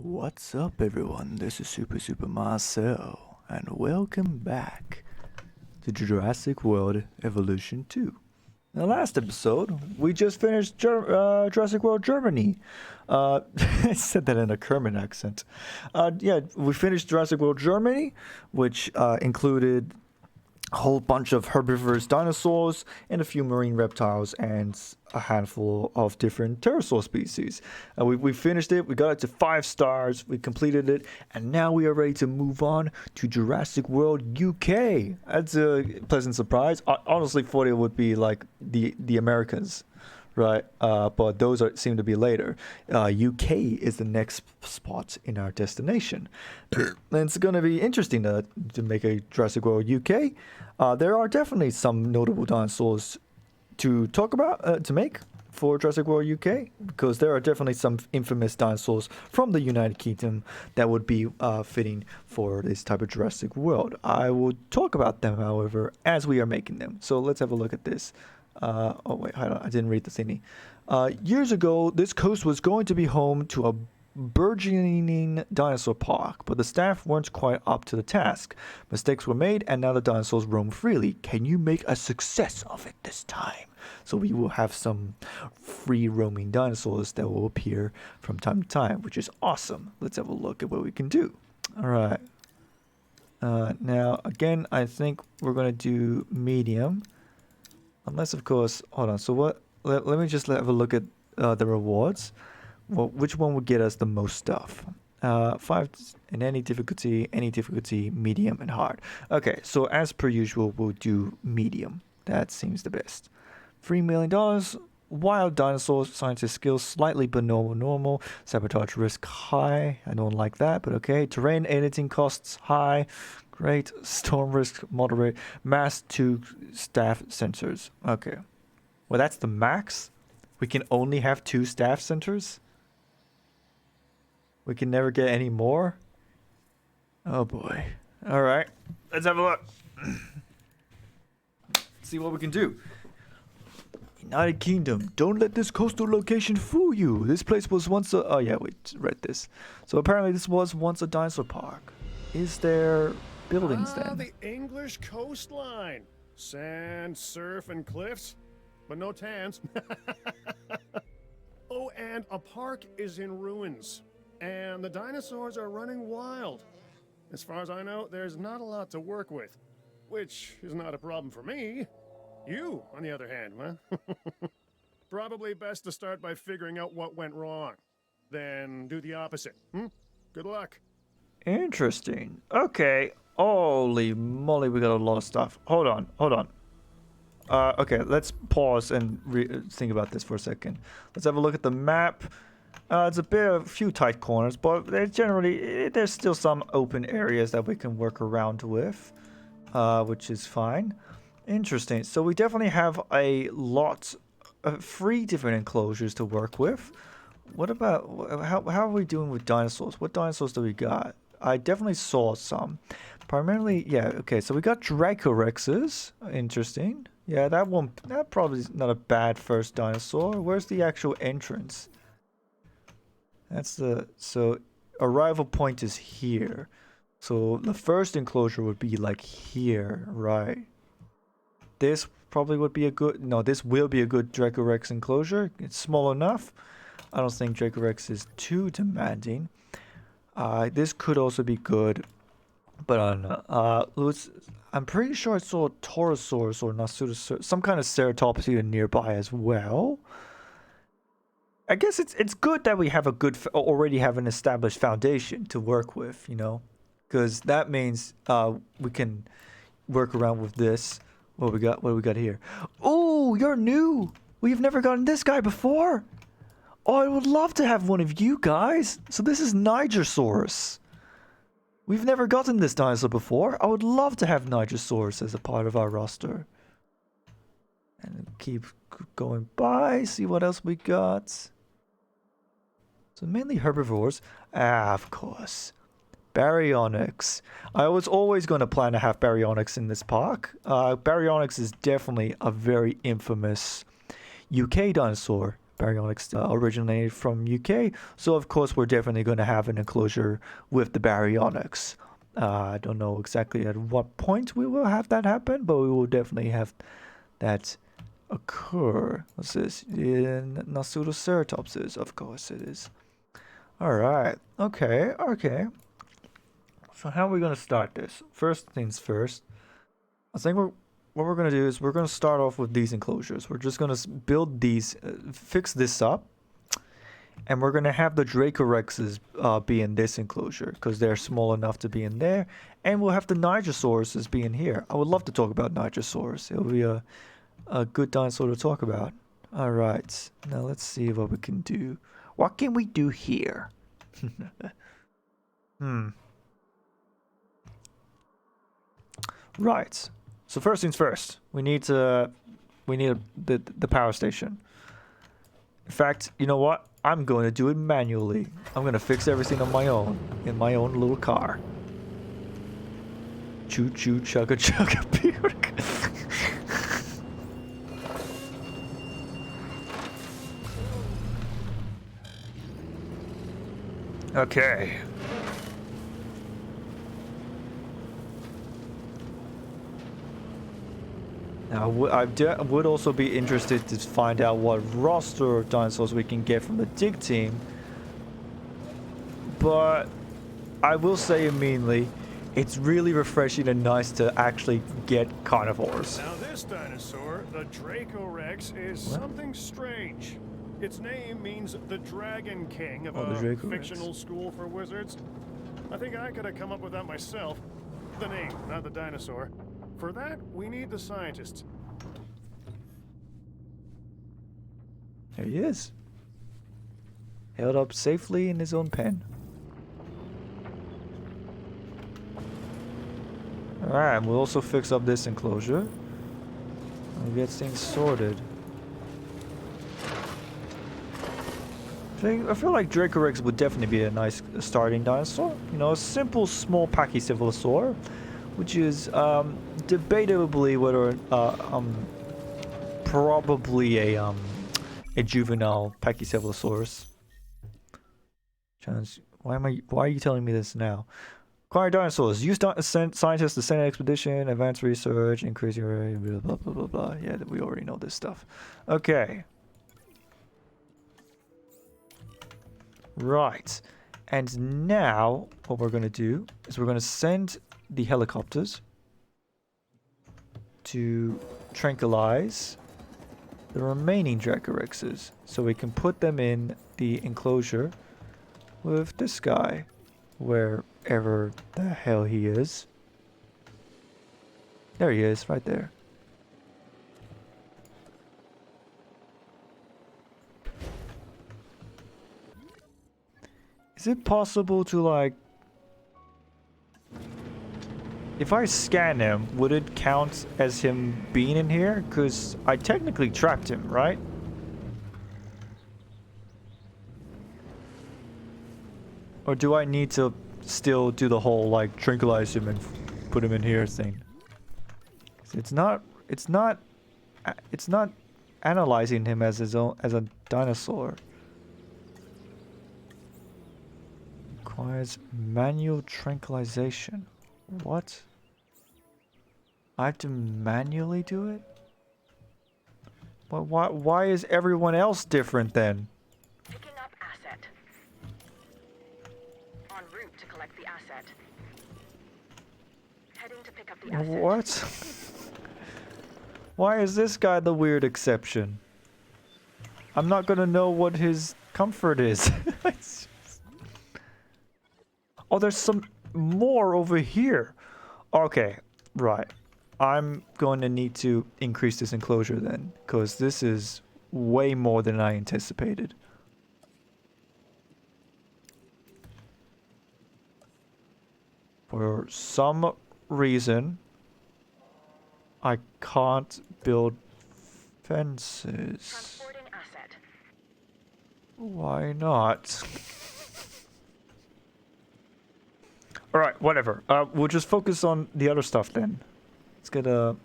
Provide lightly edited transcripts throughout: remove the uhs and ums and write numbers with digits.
What's up, everyone? This is Super Marcel, and welcome back to Jurassic World Evolution 2. In the last episode, we just finished Jurassic World Germany. I said that in a Kermit accent. We finished Jurassic World Germany, which included a whole bunch of herbivorous dinosaurs and a few marine reptiles and a handful of different pterosaur species. We finished it. We got it to 5 stars. We completed it, and now we are ready to move on to Jurassic World UK. That's a pleasant surprise. I honestly thought it would be like the Americans, right? But those seem to be later. UK is the next spot in our destination. And it's going to be interesting to make a Jurassic World UK. There are definitely some notable dinosaurs to talk about, to make for Jurassic World UK, because there are definitely some infamous dinosaurs from the United Kingdom that would be fitting for this type of Jurassic World. I will talk about them, however, as we are making them. So let's have a look at this. Oh wait, hold on, I didn't read the thingy. Years ago, this coast was going to be home to a burgeoning dinosaur park, but the staff weren't quite up to the task. Mistakes were made, and now the dinosaurs roam freely. Can you make a success of it this time? So we will have some free roaming dinosaurs that will appear from time to time, which is awesome. Let's have a look at what we can do. All right. Now, again, I think we're going to do medium. Unless, of course, hold on. So what? Let me just have a look at the rewards. Well, which one would get us the most stuff? 5 in any difficulty, medium, and hard. Okay, so as per usual, we'll do medium. That seems the best. $3 million. Wild dinosaurs, scientist skills slightly below normal. Sabotage risk high. I don't like that, but okay. Terrain editing costs high. Great. Storm risk moderate. Mass 2 staff sensors. Okay. Well, that's the max. We can only have 2 staff centers. We can never get any more. Oh boy. All right. Let's have a look. See what we can do. United Kingdom. Don't let this coastal location fool you. This place was once a... Oh yeah, we read this. So apparently this was once a dinosaur park. Is there buildings then? The English coastline. Sand, surf, and cliffs. But no tans. Oh, and a park is in ruins. And the dinosaurs are running wild. As far as I know, there's not a lot to work with. Which is not a problem for me. You, on the other hand, huh? Probably best to start by figuring out what went wrong. Then do the opposite. Good luck. Interesting. Okay. Holy moly, we got a lot of stuff. Hold on. Okay, let's pause and think about this for a second. Let's have a look at the map. It's a few tight corners, but there's still some open areas that we can work around with, which is fine. Interesting. So we definitely have a lot of 3 different enclosures to work with. What about how are we doing with dinosaurs? What dinosaurs do we got? I definitely saw some. Primarily, yeah, okay, so we got Dracorexes. Interesting. Yeah, that probably is not a bad first dinosaur. Where's the actual entrance? So arrival point is here. So the first enclosure would be like here, right? This probably would be this will be a good Dracorex enclosure. It's small enough. I don't think Dracorex is too demanding. This could also be good, but I don't know. I'm pretty sure I saw a Torosaurus or Nasutosaurus, some kind of ceratopsida nearby as well. I guess it's good that we have already have an established foundation to work with, because that means we can work around with this. What do we got here? Oh, you're new. We've never gotten this guy before. Oh, I would love to have one of you guys. So this is Nigersaurus. We've never gotten this dinosaur before. I would love to have Nigersaurus as a part of our roster. And keep going by, see what else we got. So mainly herbivores. Of course. Baryonyx. I was always going to plan to have Baryonyx in this park. Baryonyx is definitely a very infamous UK dinosaur. baryonyx originated from UK, so of course we're definitely going to have an enclosure with the baryonyx. I don't know exactly at what point we will have that happen, but we will definitely have that occur. What's this? In Nasutoceratopses, of course it is. Alright, okay. So how are we going to start this? First things first, I think what we're going to do is we're going to start off with these enclosures. We're just going to build these, fix this up, and we're going to have the Dracorexes be in this enclosure because they're small enough to be in there, and we'll have the Nigrosauruses be in here. I would love to talk about Nigrosaurus. It'll be a good dinosaur to talk about. Alright, now let's see what we can do. What can we do here? Right. So first things first, we need the power station. In fact, you know what? I'm going to do it manually. I'm going to fix everything on my own in my own little car. Choo choo chugga chugga puke. Okay. Now, I would also be interested to find out what roster of dinosaurs we can get from the dig team. But I will say immediately, it's really refreshing and nice to actually get carnivores. Now this dinosaur, the Dracorex, is something strange. Its name means the Dragon King of a fictional school for wizards. I think I could have come up with that myself. The name, not the dinosaur. For that, we need the scientists. There he is. Held up safely in his own pen. Alright, we'll also fix up this enclosure. And get things sorted. I feel like Dracorex would definitely be a nice starting dinosaur. You know, a simple, small pachycephalosaur, which is debatably whether probably a juvenile Pachycephalosaurus. Why are you telling me this now? Acquire dinosaurs. Use scientists to send an expedition, advance research, increase your blah blah blah blah blah. Yeah, we already know this stuff. Okay. Right. And now what we're gonna do is we're gonna send the helicopters to tranquilize the remaining Dracorexes so we can put them in the enclosure with this guy, wherever the hell he is. There he is, right there. Is it possible to, like, if I scan him, would it count as him being in here? Because I technically trapped him, right? Or do I need to still do the whole, like, tranquilize him and put him in here thing? It's not analyzing him as as a dinosaur. Requires manual tranquilization. What? I have to manually do it? Well, why is everyone else different then? Picking up asset. En route to collect the asset. Heading to pick up the asset. What? Why is this guy the weird exception? I'm not gonna know what his comfort is. Oh, there's some more over here. Okay, right. I'm going to need to increase this enclosure then, because this is way more than I anticipated. For some reason, I can't build fences. Transporting asset. Why not? Alright, whatever. We'll just focus on the other stuff then. Let's get a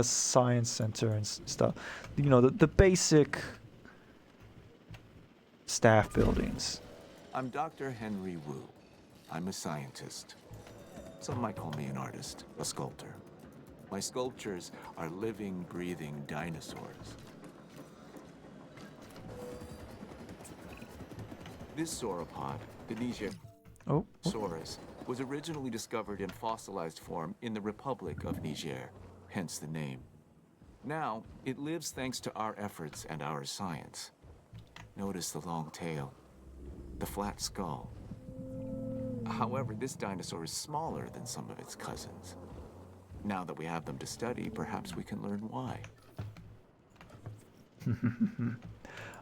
science center and stuff. You know, the basic staff buildings. I'm Dr. Henry Wu. I'm a scientist. Some might call me an artist, a sculptor. My sculptures are living, breathing dinosaurs. This sauropod, the Oh, Niger-saurus, was originally discovered in fossilized form in the Republic of Niger, hence the name. Now, it lives thanks to our efforts and our science. Notice the long tail, the flat skull. However, this dinosaur is smaller than some of its cousins. Now that we have them to study, perhaps we can learn why.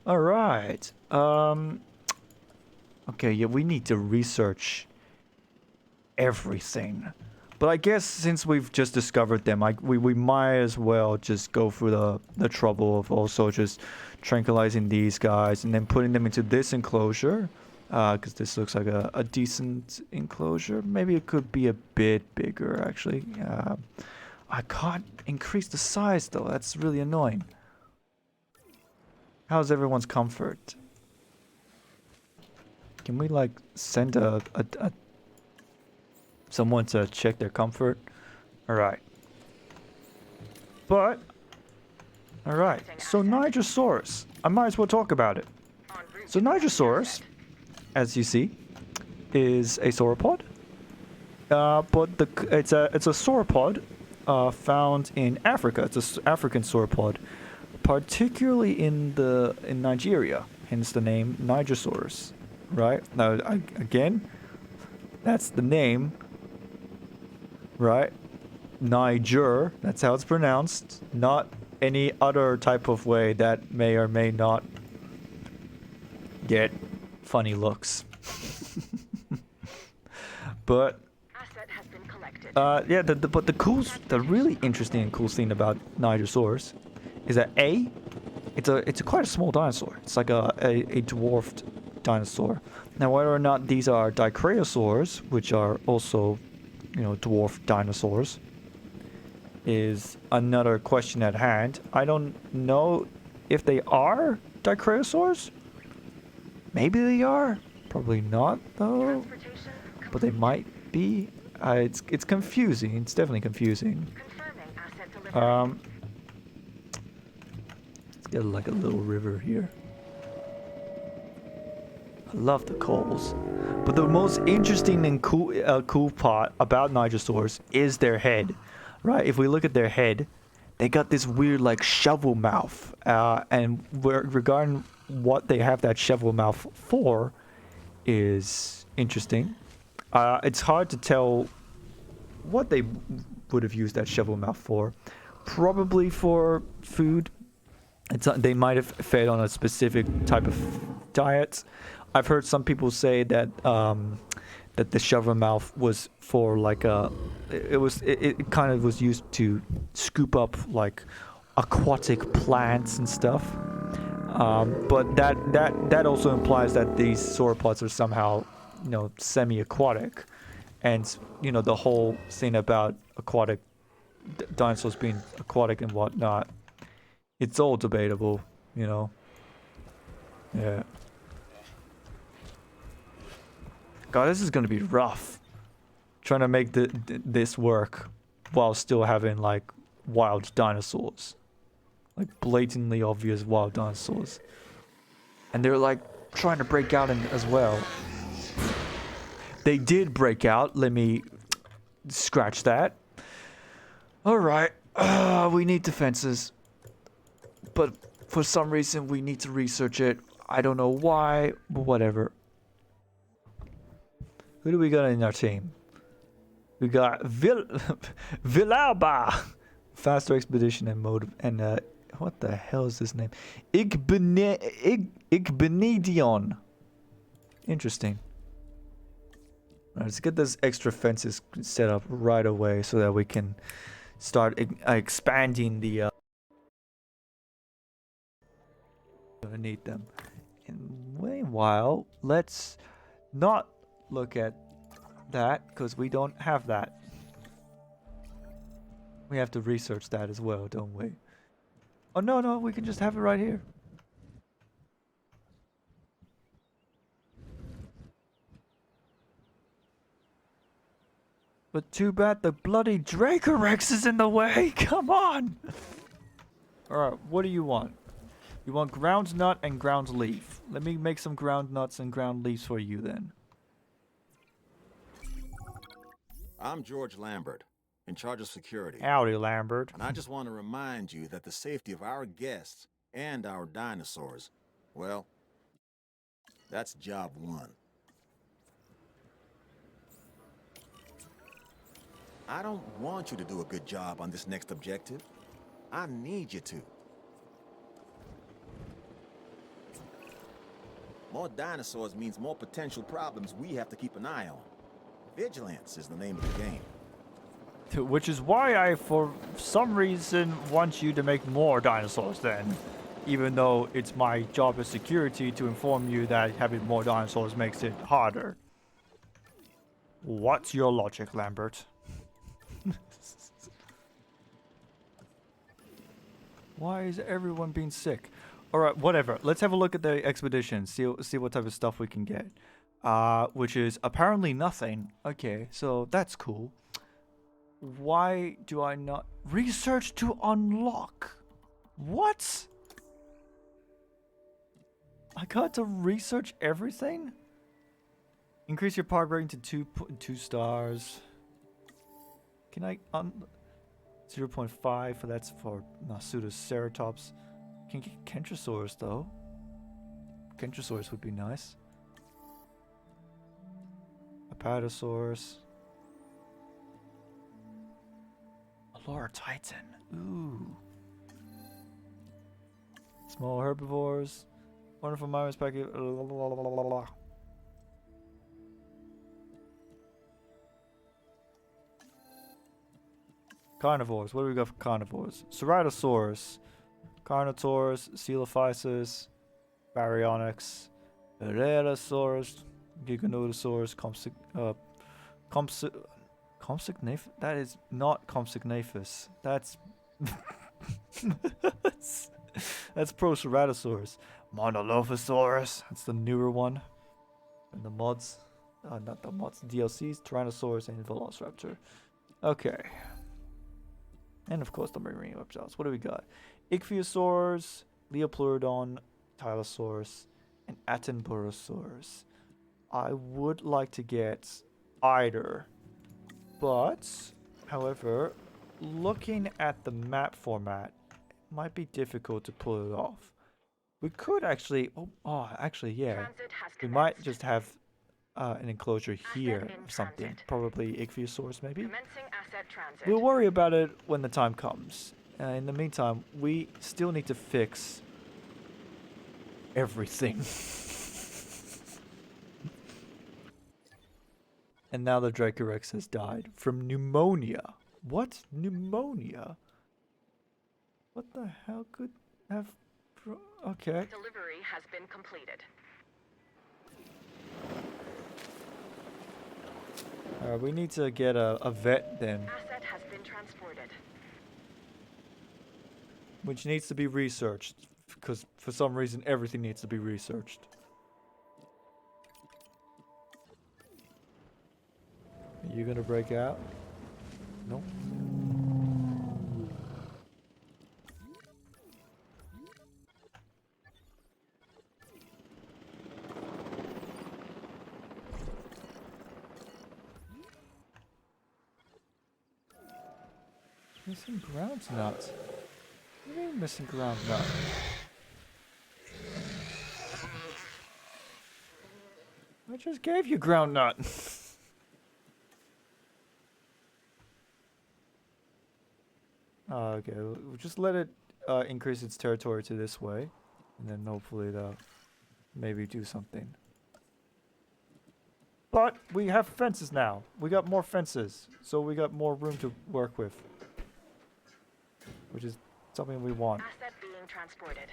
all right. Okay, yeah, we need to research everything. But I guess since we've just discovered them, we might as well just go through the trouble of also just tranquilizing these guys and then putting them into this enclosure. Because this looks like a decent enclosure. Maybe it could be a bit bigger, actually. I can't increase the size, though. That's really annoying. How's everyone's comfort? Can we, like, send someone to check their comfort? Alright. But... Alright. So, Nigersaurus. I might as well talk about it. So, Nigersaurus, as you see, is a sauropod. But it's a sauropod found in Africa. It's an African sauropod, particularly in Nigeria. Hence the name Nigersaurus. Right now, again, that's the name. Right, Niger. That's how it's pronounced. Not any other type of way that may or may not get funny looks. But Asset has been collected. yeah, but the really interesting and cool thing about Nigersaurus is that it's quite a small dinosaur. It's like a dwarfed dinosaur. Now, whether or not these are dicraeosaurs, which are also, dwarf dinosaurs, is another question at hand. I don't know if they are dicraeosaurs. Maybe they are. Probably not, though. Transportation But they might be. It's confusing. It's definitely confusing. confirming asset delivery. Let's get like a little river here. I love the coals. But the most interesting and cool part about Nigersaurs is their head, right? If we look at their head, they got this weird like shovel mouth. And regarding what they have that shovel mouth for is interesting. It's hard to tell what they would have used that shovel mouth for. Probably for food. They might have fed on a specific type of diet. I've heard some people say that that the shovel mouth was for like it kind of was used to scoop up like aquatic plants and stuff. But that also implies that these sauropods are somehow semi-aquatic, and the whole thing about aquatic dinosaurs being aquatic and whatnot, it's all debatable, Yeah. God, this is gonna be rough. Trying to make this work while still having like wild dinosaurs, like blatantly obvious wild dinosaurs, and they're like trying to break out as well. They did break out. Let me scratch that. All right, we need defenses, but for some reason we need to research it. I don't know why, but whatever. Who do we got in our team? We got Vilauba, faster expedition and mode, and what the hell is this name? Igbenedion. Interesting. Alright, let's get those extra fences set up right away so that we can start expanding the. Gonna need them. And meanwhile, let's not look at that because we don't have that. We have to research that as well, don't we? Oh no, we can just have it right here. But too bad the bloody Dracorex is in the way. Come on. Alright, what do you want? You want ground nut and ground leaf. Let me make some ground nuts and ground leaves for you then. I'm George Lambert, in charge of security. Howdy, Lambert. And I just want to remind you that the safety of our guests and our dinosaurs, well, that's job one. I don't want you to do a good job on this next objective. I need you to. More dinosaurs means more potential problems we have to keep an eye on. Vigilance is the name of the game. Which is why I, for some reason, want you to make more dinosaurs then. Even though it's my job as security to inform you that having more dinosaurs makes it harder. What's your logic, Lambert? Why is everyone being sick? Alright, whatever. Let's have a look at the expedition. See what type of stuff we can get. Which is apparently nothing. Okay, so that's cool. Why do I not... Research to unlock? What? I got to research everything? Increase your power rating to 2 stars. Can I... 0.5, that's for Nasutoceratops. Can get Kentrosaurus though. Kentrosaurus would be nice. Apatosaurus. Allura Titan. Ooh. Small herbivores. Wonderful minus packet. Carnivores. What do we got for carnivores? Ceratosaurus. Carnotaurus, Coelophysis, Baryonyx, Eratosaurus, Giganotosaurus, Compsognathus? That is not Compsognathus. That's... that's Proceratosaurus. Monolophosaurus. That's the newer one. And the mods. Not the mods. DLCs. Tyrannosaurus and Velociraptor. Okay. And of course the marine reptiles. What do we got? Ichthyosaurs, Leopleurodon, Tylosaurus, and Attenborosaurus. I would like to get either. But, however, looking at the map format, it might be difficult to pull it off. We could actually... actually, yeah. We might just have an enclosure here or something. Probably Ichthyosaurus, maybe? We'll worry about it when the time comes. In the meantime, we still need to fix everything. And now the Dracorex has died from pneumonia. What? Pneumonia? What the hell could have... Okay. Delivery has been completed. We need to get a vet then. Asset has been transported. Which needs to be researched. Because for some reason everything needs to be researched. Are you gonna break out? Nope. Missing ground nut. What do you mean missing ground nut? I just gave you ground nut. Okay, we'll just let it increase its territory to this way, and then hopefully that'll maybe do something. But we have fences now. We got more fences, so we got more room to work with, which is something we want. Asset being transported.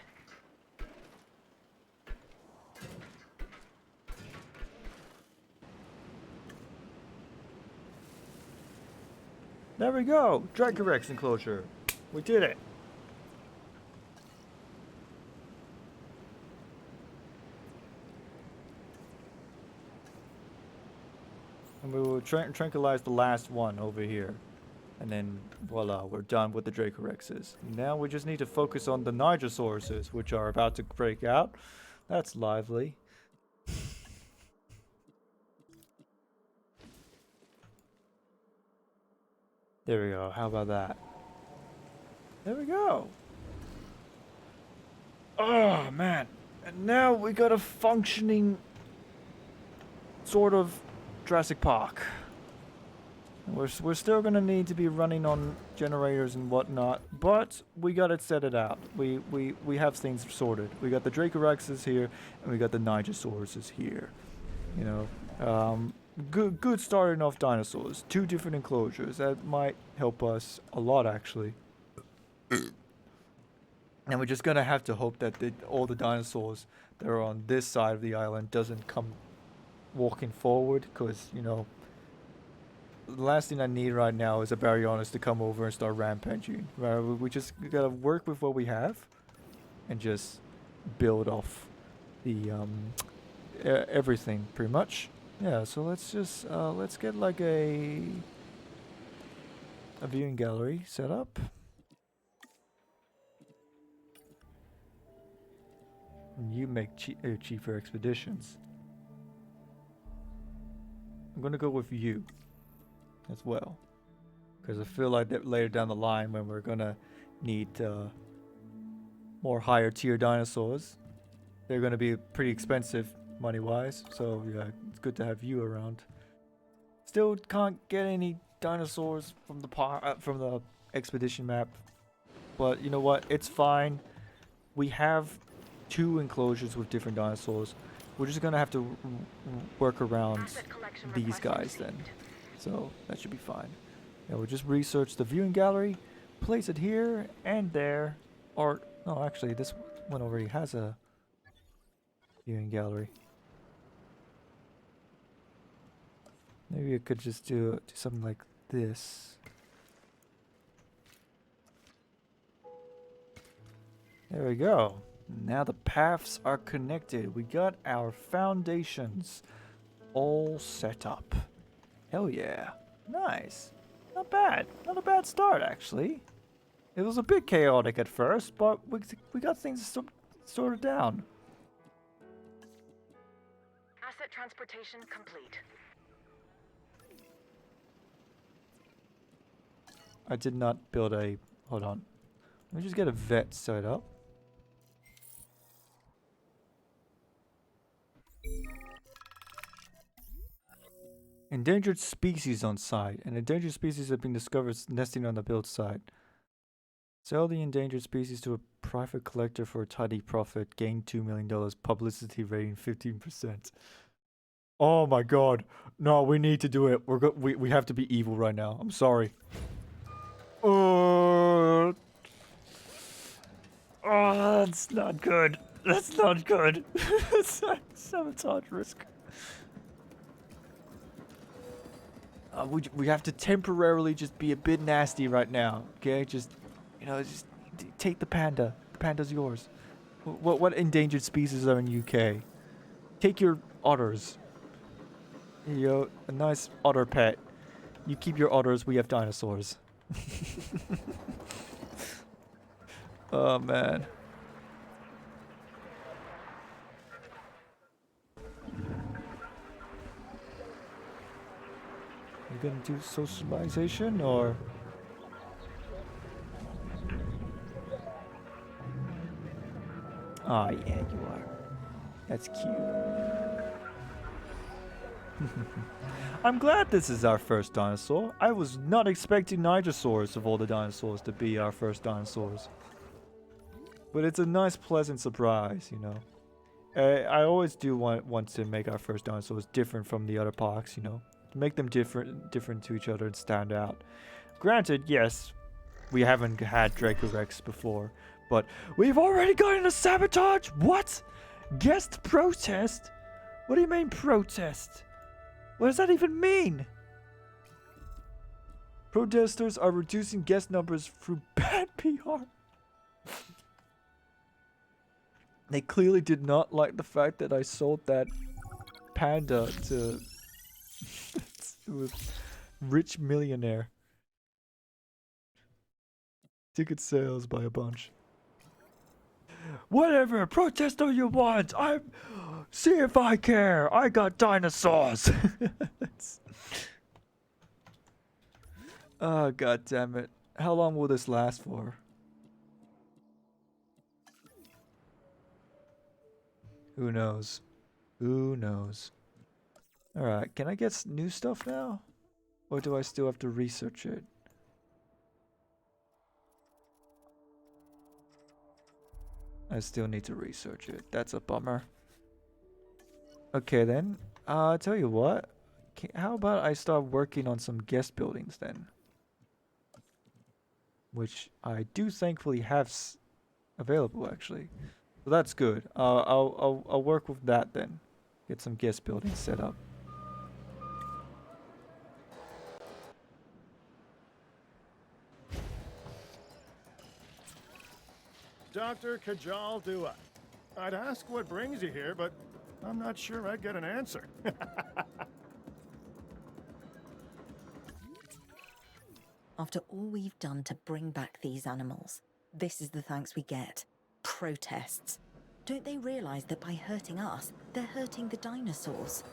There we go! Dracorex enclosure. We did it. And we will tranquilize the last one over here. And then, voila, we're done with the Dracorexes. Now we just need to focus on the Nigerosauruses, which are about to break out. That's lively. There we go. How about that? There we go. Oh, man. And now we got a functioning sort of Jurassic Park. We're still gonna need to be running on generators and whatnot, but we gotta set it out. We have things sorted. We got the Dracorexes here, and we got the Nigerosauruses here. You know, good starting off dinosaurs. 2 different enclosures that might help us a lot, actually. And we're just gonna have to hope that all the dinosaurs that are on this side of the island doesn't come walking forward, because you know. The last thing I need right now is a Baryonyx to come over and start rampaging. Right? We just gotta work with what we have, and just build off the everything pretty much. Yeah. So let's just let's get like a viewing gallery set up. And you make cheaper expeditions. I'm gonna go with you as well, because I feel like that later down the line, when we're gonna need more higher tier dinosaurs, they're gonna be pretty expensive money wise, so yeah, it's good to have you around. Still can't get any dinosaurs from the expedition map, but you know what, it's fine. We have 2 enclosures with different dinosaurs. We're just gonna have to work around these guys then. So that should be fine. Yeah, we'll just research the viewing gallery, place it here and there. Or, no, actually, this one already has a viewing gallery. Maybe I could just do something like this. There we go. Now the paths are connected. We got our foundations all set up. Hell yeah. Nice. Not bad. Not a bad start, actually. It was a bit chaotic at first, but we got things sorted down. Asset transportation complete. I did not build a... Hold on. Let me just get a vet set up. Endangered species on site. An endangered species have been discovered nesting on the build site. Sell the endangered species to a private collector for a tidy profit. Gain $2 million. Publicity rating 15%. Oh my god. No, we need to do it. We have to be evil right now. I'm sorry. Oh, that's not good. That's not good. Sabotage risk. We have to temporarily just be a bit nasty right now, okay? Just, you know, just take the panda. The panda's yours. What endangered species are in UK? Take your otters. Here you go, a nice otter pet. You keep your otters, we have dinosaurs. Oh, man. You gonna do socialization or? Ah, yeah, you are. That's cute. I'm glad this is our first dinosaur. I was not expecting Nigersaurs of all the dinosaurs to be our first dinosaurs. But it's a nice, pleasant surprise, you know. I always do want to make our first dinosaurs different from the other parks, you know. To make them different to each other and stand out. Granted, yes, we haven't had Dracorex before, but we've already gotten a sabotage? What? Guest protest? What do you mean protest? What does that even mean? Protesters are reducing guest numbers through bad PR. They clearly did not like the fact that I sold that panda to... to a rich millionaire. Ticket sales by a bunch. Whatever, protest all you want. See if I care. I got dinosaurs. Oh, god damn it. How long will this last for? Who knows? Who knows? Alright, can I get new stuff now? Or do I still have to research it? I still need to research it. That's a bummer. Okay then. I'll tell you what. How about I start working on some guest buildings then? Which I do thankfully have available actually. So that's good. I'll work with that then. Get some guest buildings set up. Dr. Kajal Dua. I'd ask what brings you here, but I'm not sure I'd get an answer. After all we've done to bring back these animals, this is the thanks we get. Protests. Don't they realize that by hurting us, they're hurting the dinosaurs?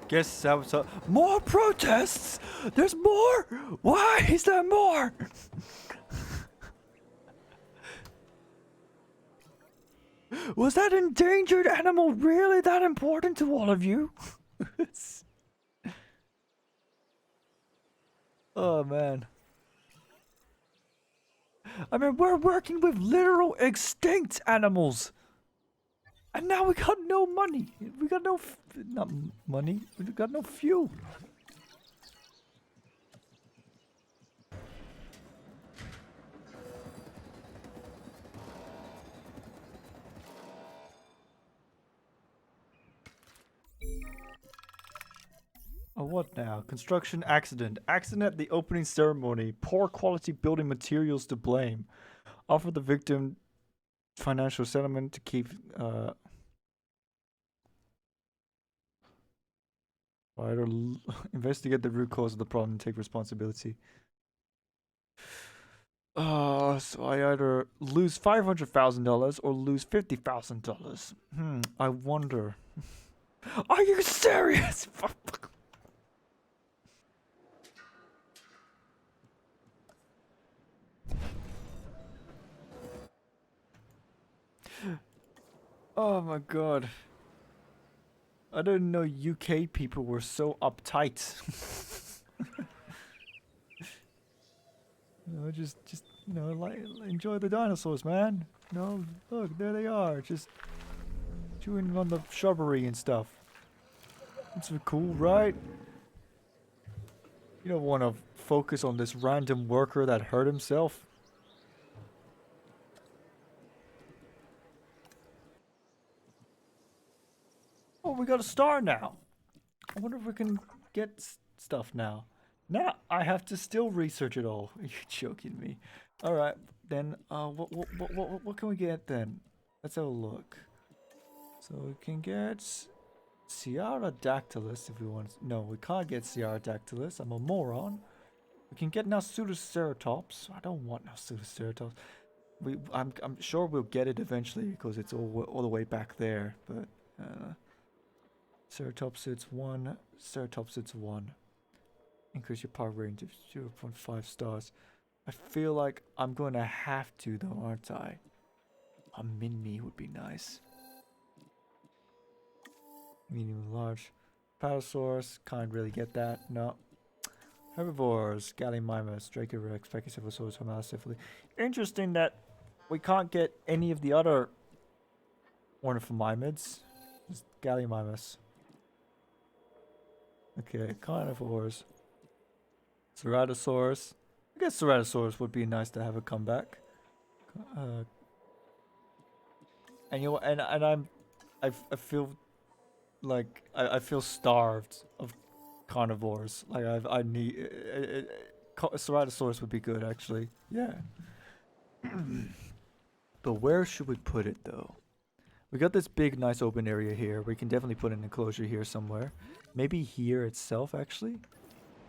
Guess that was more protests. There's more. Why is there more? Was that endangered animal really that important to all of you? Oh man. I mean, we're working with literal extinct animals. And now we got no money. We got no, not money. We got no fuel. Oh, what now? Construction accident. Accident at the opening ceremony. Poor quality building materials to blame. Offer the victim financial settlement to keep either investigate the root cause of the problem and take responsibility. So I either lose $500,000 or lose $50,000. I wonder. Are you serious? Oh my god. I didn't know UK people were so uptight. You know, just you know, like enjoy the dinosaurs, man. You know, look, there they are, just chewing on the shrubbery and stuff. It's cool, right? You don't want to focus on this random worker that hurt himself. Oh, we got a star now. I wonder if we can get stuff now. Now I have to still research it all. You're joking me. All right, then. What can we get then? Let's have a look. So we can get Sierra Dactylus if we want. No, we can't get Sierra Dactylus. I'm a moron. We can get Nasutoceratops. I don't want Nasutoceratops. I'm sure we'll get it eventually because it's all the way back there. But Ceratopsids 1. Ceratopsids 1. Increase your power range of 0.5 stars. I feel like I'm going to have to though, aren't I? A mini would be nice. Medium and large. Palosaurus, can't really get that. No. Herbivores, Gallimimus, Dracorex, Pachycephalosaurus, Homalocephali. Interesting that we can't get any of the other ornithomimids. Just Gallimimus. Okay, carnivores. Ceratosaurus. I guess Ceratosaurus would be nice to have a comeback. And you know, and I feel like I feel starved of carnivores. Like I need Ceratosaurus would be good actually. Yeah. But where should we put it though? We got this big, nice open area here. We can definitely put an enclosure here somewhere. Maybe here itself, actually.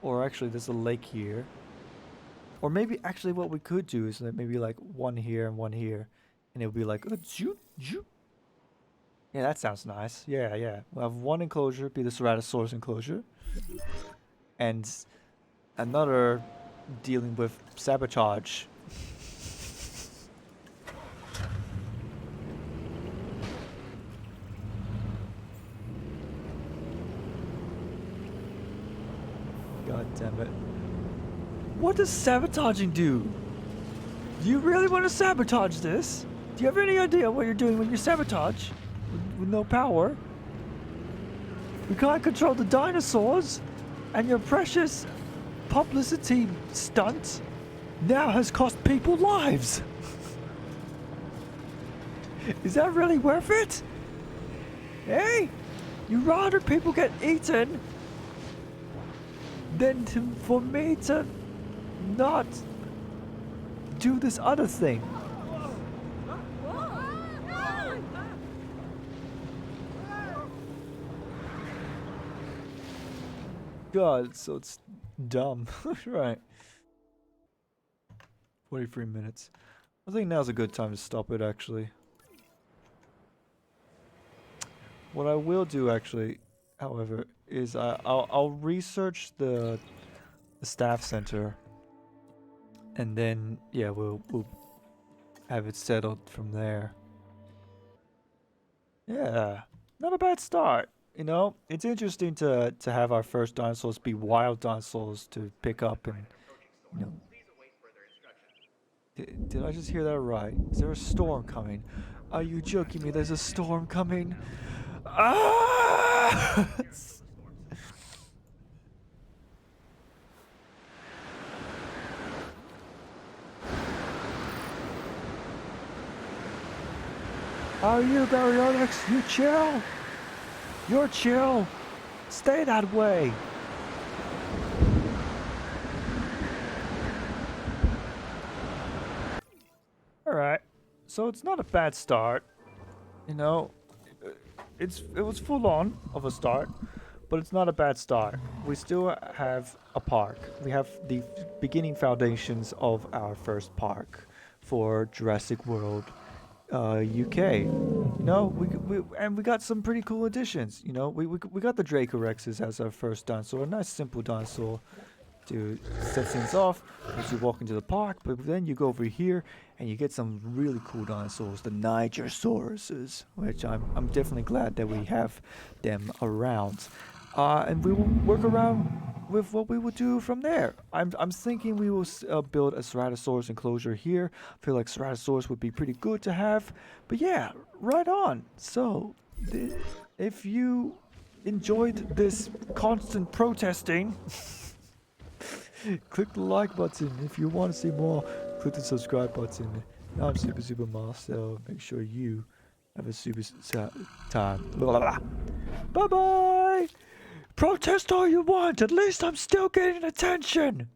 Or actually, there's a lake here. Or maybe, actually, what we could do is maybe like one here and one here. And it'll be like, zoot, zoot. Yeah, that sounds nice. Yeah, yeah. We'll have one enclosure, be the Ceratosaurus enclosure. And another dealing with sabotage. God damn it. What does sabotaging do? Do you really want to sabotage this? Do you have any idea what you're doing when you sabotage? With no power? We can't control the dinosaurs, and your precious publicity stunt now has cost people lives. Is that really worth it? Hey, you rather people get eaten than for me to not do this other thing. God, so it's dumb. Right. 43 minutes. I think now's a good time to stop it, actually. What I will do, actually, however, is I'll research the staff center, and then yeah, we'll have it settled from there. Yeah, not a bad start. You know, it's interesting to have our first dinosaurs be wild dinosaurs to pick up and, you know. Did I just hear that right? Is there a storm coming? Are you joking me? There's a storm coming? Ah! Are you Baryonyx? You chill? You're chill. Stay that way. Alright. So it's not a bad start. You know, it was full on of a start, but it's not a bad start. We still have a park. We have the beginning foundations of our first park for Jurassic World UK. You know, we got some pretty cool additions. You know, we got the Dracorexes as our first dinosaur, a nice simple dinosaur to set things off as you walk into the park. But then you go over here and you get some really cool dinosaurs, the Nigersauruses, which I'm definitely glad that we have them around. And we will work around with what we will do from there. I'm thinking we will build a Ceratosaurus enclosure here. I feel like Ceratosaurus would be pretty good to have. But yeah, right on. So, if you enjoyed this constant protesting, click the like button. If you want to see more, click the subscribe button. I'm Super Marcel. Make sure you have a super time. Bye bye. Protest all you want. At least I'm still getting attention.